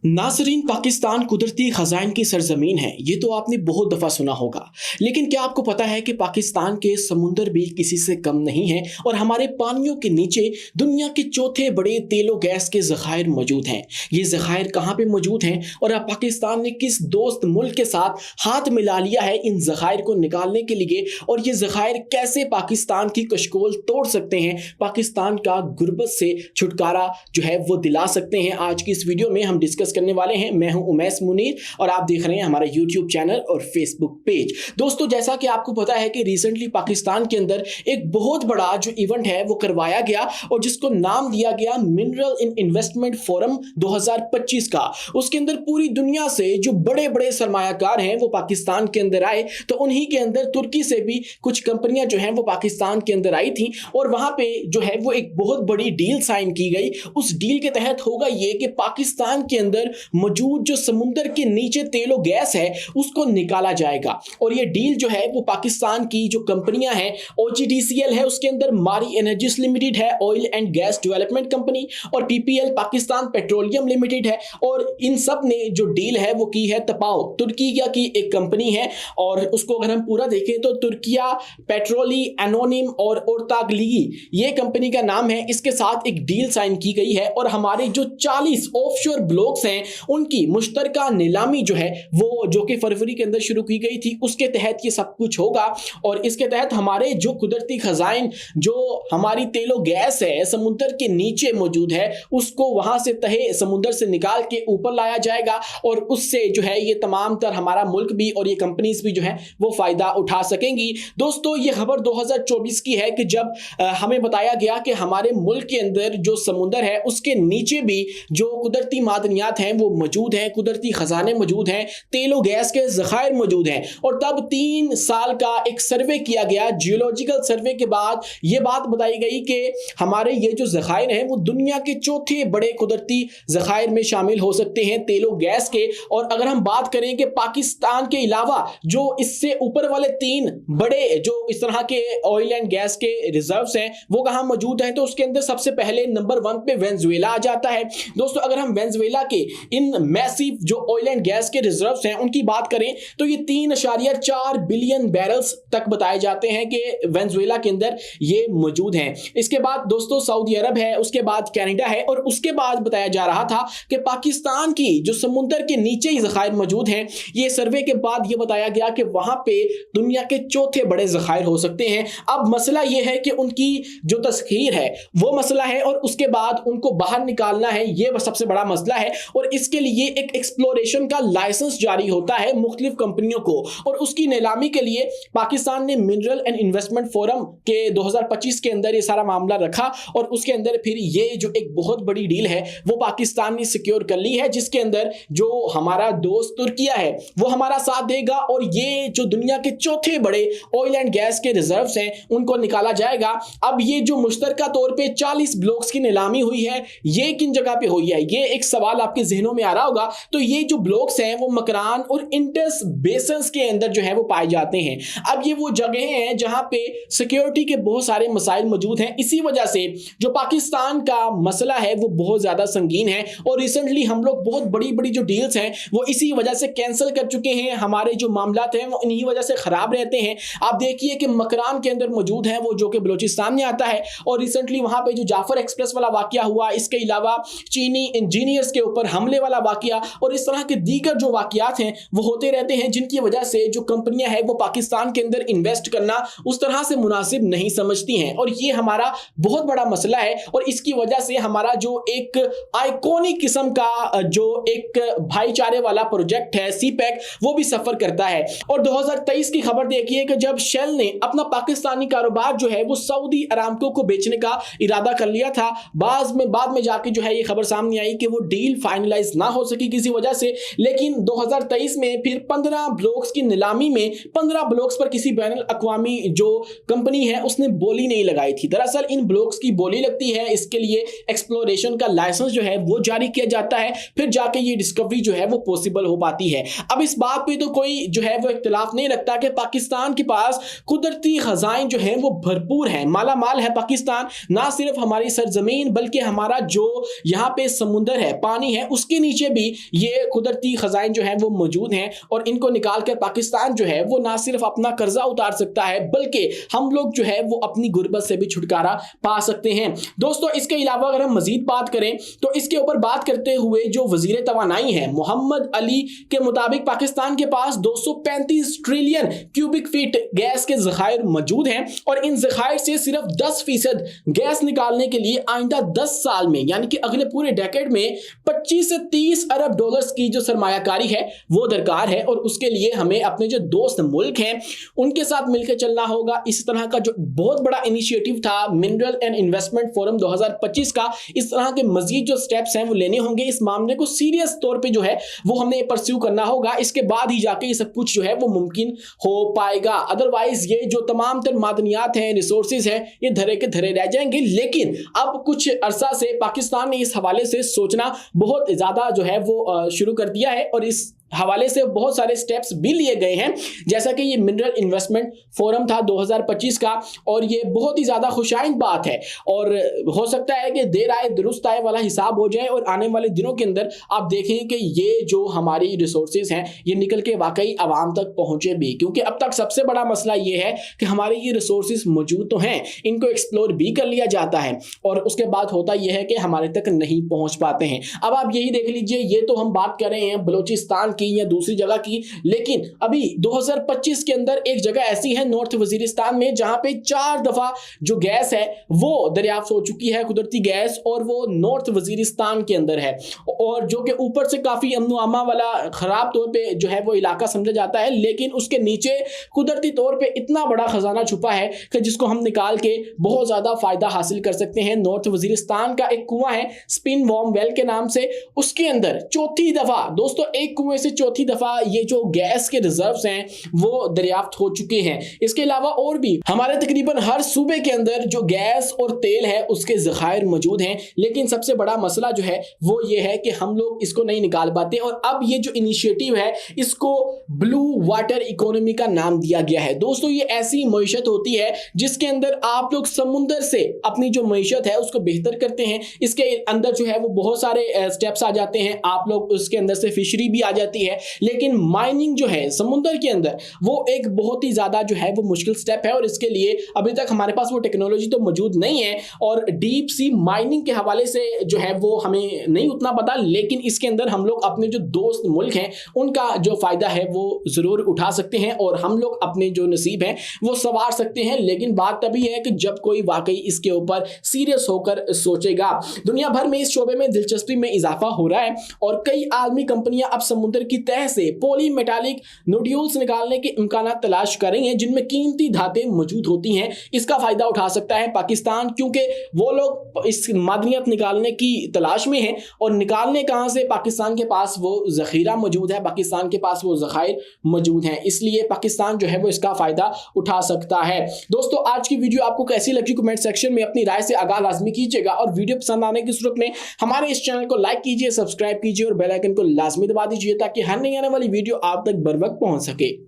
नाजरीन, पाकिस्तान कुदरती खजाइन की सरजमीन है। ये तो आपने बहुत दफ़ा सुना होगा, लेकिन क्या आपको पता है कि पाकिस्तान के समुंदर भी किसी से कम नहीं है और हमारे पानियों के नीचे दुनिया के चौथे बड़े तेलो गैस के ज़खायर मौजूद हैं। ये ज़खायर कहाँ पे मौजूद हैं और अब पाकिस्तान ने किस दोस्त मुल्क के साथ हाथ मिला लिया है इन ज़खायर को निकालने के लिए, और ये ज़खायर कैसे पाकिस्तान की कशकोल तोड़ सकते हैं, पाकिस्तान का गुर्बत से छुटकारा जो है वो दिला सकते हैं। आज की इस वीडियो में हम डिस्कस करने वाले हैं। मैं हूं उमैस मुनीर और आप देख रहे हैं हमारा यूट्यूब चैनल और फेसबुक पेज। दोस्तों, जैसा कि आपको पता है कि रिसेंटली पाकिस्तान के अंदर एक बहुत बड़ा जो इवेंट है वो करवाया गया और जिसको नाम दिया गया मिनरल इन इन्वेस्टमेंट फोरम 2025 का। उसके अंदर पूरी दुनिया से जो बड़े बड़े सरमायाकार हैं वो पाकिस्तान के अंदर आए, तो उन्हीं के अंदर तुर्की से भी कुछ कंपनियां जो हैं वो पाकिस्तान के अंदर आई थी और वहां पे जो है वो एक बहुत बड़ी डील साइन की गई। उस डील के तहत होगा ये कि पाकिस्तान के अंदर मौजूद जो समुंदर के नीचे तेलो गैस है उसको निकाला जाएगा। और ये डील जो है वो पाकिस्तान की जो कंपनियां हैं, OGDCL है, उसके अंदर मारी एनर्जीज लिमिटेड है, oil and gas development company, और PPL पाकिस्तान पेट्रोलियम लिमिटेड है, और इन सब ने जो डील है वो की है तपाओ, तुर्किया की एक कंपनी है। और उसको अगर हम पूरा देखें तो तुर्किया पेट्रोली एनोनिम और ओर्तागलीगी ये कंपनी का नाम है। इसके साथ एक डील साइन की गई है और हमारे जो 40 ऑफशोर ब्लॉक्स हैं उनकी मुश्तरका नीलामी जो है वो जो कि फरवरी के अंदर शुरू की गई थी, उसके तहत ये सब कुछ होगा। और इसके तहत हमारे जो कुदरती खजाइन, जो हमारी तेलो गैस है समुद्र के नीचे मौजूद है, उसको वहां से तहे समुद्र से निकाल के ऊपर लाया जाएगा और उससे जो है ये तमाम तर हमारा मुल्क भी और ये कंपनीज भी जो है वो फायदा उठा सकेंगी। दोस्तों, ये खबर 2024 की है कि जब हमें बताया गया कि हमारे मुल्क के अंदर जो समुद्र है उसके नीचे भी जो कुदरती मादनियात हैं वो मौजूद हैं, कुदरती खजाने मौजूद हैं, तेलो गैस के ज़खायर मौजूद हैं। और तब 3 साल का एक सर्वे किया गया। जियोलॉजिकल सर्वे के बाद ये बात बताई गई कि हमारे ये जो ज़खायर हैं वो दुनिया के चौथे बड़े कुदरती ज़खायर में शामिल हो सकते हैं तेलो गैस के। और अगर हम बात करें कि पाकिस्तान के अलावा जो इससे ऊपर वाले 3 बड़े जो इस तरह के ऑयल एंड गैस के रिजर्व्स हैं वो कहां मौजूद हैं, तो उसके अंदर सबसे पहले नंबर 1 पे वेनेजुएला आ जाता है। दोस्तों, अगर हम वेनेजुएला के इन मैसिव जो ऑयल एंड गैस के रिजर्व्स हैं उनकी बात करें तो ये 3.4 बिलियन बैरल्स तक बताए जाते हैं कि वेनेजुएला के अंदर ये मौजूद हैं। इसके बाद दोस्तों सऊदी अरब है, उसके बाद कनाडा है, और उसके बाद बताया जा रहा था कि पाकिस्तान की जो समुद्र के नीचे ही ज़खायर मौजूद हैं। ये सर्वे के बाद ये बताया गया कि वहां पे दुनिया के चौथे बड़े ज़खायर हो सकते हैं। अब मसला ये है कि उनकी जो तस्खीर है वो मसला है और उसके बाद उनको बाहर निकालना है, ये सबसे बड़ा मसला है। और इसके लिए एक एक्सप्लोरेशन का लाइसेंस जारी होता है मुख्तलिफ कंपनियों को, और उसकी नीलामी के लिए पाकिस्तान ने मिनरल एंड इन्वेस्टमेंट फोरम के 2025 के अंदर ये सारा मामला रखा और उसके अंदर फिर ये जो एक बहुत बड़ी डील है वो पाकिस्तान ने सिक्योर कर ली है, जिसके अंदर जो हमारा दोस्त तुर्किया है वो हमारा साथ देगा और ये जो दुनिया के चौथे बड़े ऑयल एंड गैस के रिजर्व्स हैं उनको निकाला जाएगा। अब ये जो मुश्तरका तौर पे 40 ब्लॉक्स की नीलामी हुई है, ये किन जगह पे हुई है, ये एक सवाल आपके जहनों में आ रहा होगा। तो ये जो ब्लॉक्स हैं वो मकरान और इंडस बेसन्स के अंदर जो है वो पाए जाते हैं। अब ये वो जगह हैं जहां पे सिक्योरिटी के बहुत सारे मसाइल मौजूद हैं। इसी वजह से जो पाकिस्तान का मसला है वो बहुत ज्यादा संगीन है और रिसेंटली हम लोग बहुत बड़ी बड़ी जो डील्स हैं वो इसी वजह से कैंसिल कर चुके हैं। हमारे जो मामलात हैं वो इन्हीं वजह से खराब रहते हैं। आप देखिए कि मकरान के अंदर मौजूद है वो जो कि बलोचिस्तान में आता है, और रिसेंटली वहां पे जो जाफर एक्सप्रेस वाला वाकया हुआ, इसके अलावा चीनी इंजीनियर्स के ऊपर हमले वाला वाकया और इस तरह के दीगर जो वाकयात हैं वो होते रहते हैं, जिनकी वजह से जो कंपनियां हैं वो पाकिस्तान के अंदर इन्वेस्ट करना उस तरह से मुनासिब नहीं समझती हैं। और ये हमारा बहुत बड़ा मसला है और इसकी वजह से हमारा जो एक आइकॉनिक किस्म का जो एक भाईचारे वाला प्रोजेक्ट है सीपैक वो भी सफर करता है। और 2023 की खबर देखिए कि जब शेल ने अपना पाकिस्तानी कारोबार जो है वो सऊदी अरामको को बेचने का इरादा कर लिया था, बाद में जाके जो है ये खबर सामने आई कि वो डील फाइनलाइज ना हो सकी किसी वजह से। लेकिन 2023 में फिर 15 ब्लॉक्स की नीलामी में 15 ब्लॉक्स पर किसी बैन अल-अक़वामी जो कंपनी है उसने बोली नहीं लगाई थी। दरअसल इन ब्लॉक्स की बोली लगती है, इसके लिए एक्सप्लोरेशन का लाइसेंस जो है वो जारी किया जाता है, फिर जाके ये डिस्कवरी जो है वो पॉसिबल हो पाती है। अब इस बात पे तो कोई जो है वो इख्तिलाफ नहीं रखता कि पाकिस्तान के पास कुदरती खजाइन जो है वो भरपूर है, माला माल है पाकिस्तान। ना सिर्फ हमारी सरजमीन बल्कि हमारा जो यहाँ पे समुंदर है, पानी है, उसके नीचे भी ये कुदरती खजाइन जो है वो मौजूद हैं और इनको निकाल कर पाकिस्तान जो है वो ना सिर्फ अपना कर्जा उतार सकता है बल्कि हम लोग जो है वो अपनी गुर्बत से भी छुटकारा पा सकते हैं। दोस्तों इसके अलावा अगर हम मजीद बात करें तो इसके ऊपर बात करते हुए जो वजीर तवानाई है मोहम्मद अली के मुताबिक पाकिस्तान के पास 235 ट्रिलियन क्यूबिक फीट गैस के ज़खायर मौजूद हैं और इन ज़खायर से सिर्फ 10% गैस निकालने के लिए आइंदा 10 साल में यानी कि अगले पूरे डेकेड में 25 से 30 अरब डॉलर्स की जो सरमायाकारी है वो दरकार है और उसके लिए हमें अपने जो दोस्त मुल्क हैं उनके साथ मिलकर चलना होगा। इस तरह का जो बहुत बड़ा इनिशिएटिव था मिनरल एंड इन्वेस्टमेंट फोरम 2025 का, इस तरह के मजीद जो स्टेप्स हैं वो लेने होंगे। इस मामले को सीरियस तौर पे जो है वो हमने परस्यू करना होगा, इसके बाद ही जाके ये सब कुछ जो है वो मुमकिन हो पाएगा। अदरवाइज ये जो तमाम तर मादनियात हैं, रिसोर्सेज हैं, ये धरे के धरे रह जाएंगे। लेकिन अब कुछ अरसा से पाकिस्तान ने इस हवाले से सोचना बहुत ज्यादा जो है वो शुरू कर दिया है और इस हवाले से बहुत सारे स्टेप्स भी लिए गए हैं, जैसा कि ये मिनरल इन्वेस्टमेंट फोरम था 2025 का और ये बहुत ही ज़्यादा खुशाइंद बात है और हो सकता है कि देर आए दुरुस्त आए वाला हिसाब हो जाए और आने वाले दिनों के अंदर आप देखें कि ये जो हमारी रिसोर्सेज हैं ये निकल के वाकई आवाम तक पहुँचे भी, क्योंकि अब तक सबसे बड़ा मसला ये है कि हमारे ये रिसोर्सेज मौजूद तो हैं, इनको एक्सप्लोर भी कर लिया जाता है और उसके बाद होता यह है कि हमारे तक नहीं पहुँच पाते हैं। अब आप यही देख लीजिए, ये तो हम बात कर रहे हैं बलूचिस्तान की या दूसरी जगह की, लेकिन अभी 2025 के अंदर एक जगह ऐसी है नॉर्थ वजीरिस्तान में जहां पे 4 दफा जो गैस है वो दरियाफ्त हो चुकी है, कुदरती गैस, और वो नॉर्थ वजीरिस्तान के अंदर है और जो कि ऊपर से काफी अमन अमा वाला खराब तौर पे जो है वो इलाका समझा जाता है, लेकिन उसके नीचे कुदरती तौर पे इतना बड़ा खजाना छुपा है कि जिसको हम निकाल के बहुत ज्यादा फायदा हासिल कर सकते हैं। नॉर्थ वजीरिस्तान का एक कुआं है स्पिन वॉर्म वेल के नाम से, उसके अंदर चौथी दफा दोस्तों एक कुएं से चौथी दफा ये जो गैस के रिजर्व्स हैं वो दरियाफ्त हो चुके हैं। इसके अलावा और भी हमारे तकरीबन हर सूबे के अंदर जो गैस और तेल है उसके ज़खायर मौजूद हैं, लेकिन सबसे बड़ा मसला जो है वो ये है कि हम लोग इसको नहीं निकाल पाते और अब ये जो इनिशिएटिव है इसको ब्लू वाटर इकोनॉमी का नाम दिया गया है। दोस्तों ये ऐसी मईशत होती है जिसके अंदर आप लोग समुंदर से अपनी जो मईशत है उसको बेहतर करते हैं। इसके अंदर जो है वो बहुत सारे स्टेप्स आ जाते हैं, आप लोग उसके अंदर से फिशरी भी आ जाती है, लेकिन माइनिंग जो है समुंदर के अंदर वो एक बहुत ही ज्यादा जो है वो मुश्किल स्टेप है और इसके लिए अभी तक हमारे पास वो टेक्नोलॉजी तो मौजूद नहीं है और डीप सी माइनिंग के हवाले से जो है वो हमें नहीं उतना पता, लेकिन इसके अंदर हम लोग अपने जो दोस्त मुल्क हैं उनका जो फायदा है वो जरूर उठा सकते हैं और हम लोग अपने जो नसीब है वो संवार सकते हैं। लेकिन बात तभी है कि जब कोई वाकई इसके ऊपर सीरियस होकर सोचेगा। दुनिया भर में इस शोबे में दिलचस्पी में इजाफा हो रहा है और कई आलमी कंपनियां अब समुद्र की तह से पॉली मेटालिक नोड्यूल्स निकालने के इम्कान तलाश कर रही हैं जिनमें कीमती धातें मौजूद होती हैं। इसका फायदा उठा सकता है पाकिस्तान, क्योंकि वो लोग इस मादनियत निकालने की तलाश में हैं और निकालने कहां से, पाकिस्तान के पास वो जखीरा मौजूद है, पाकिस्तान के पास वो ज़खायर मौजूद हैं, इसलिए पाकिस्तान जो है वो इसका फायदा उठा सकता है। दोस्तों आज की वीडियो आपको कैसी लगी कमेंट सेक्शन में अपनी राय से आगाह लाजमी कीजिएगा और वीडियो पसंद आने की सूरत में हमारे इस चैनल को लाइक कीजिए, सब्सक्राइब कीजिए और बेल आइकन को लाजमी दबा दीजिए ताकि हर नई आने वाली वीडियो आप तक बर वक्त पहुंच सके।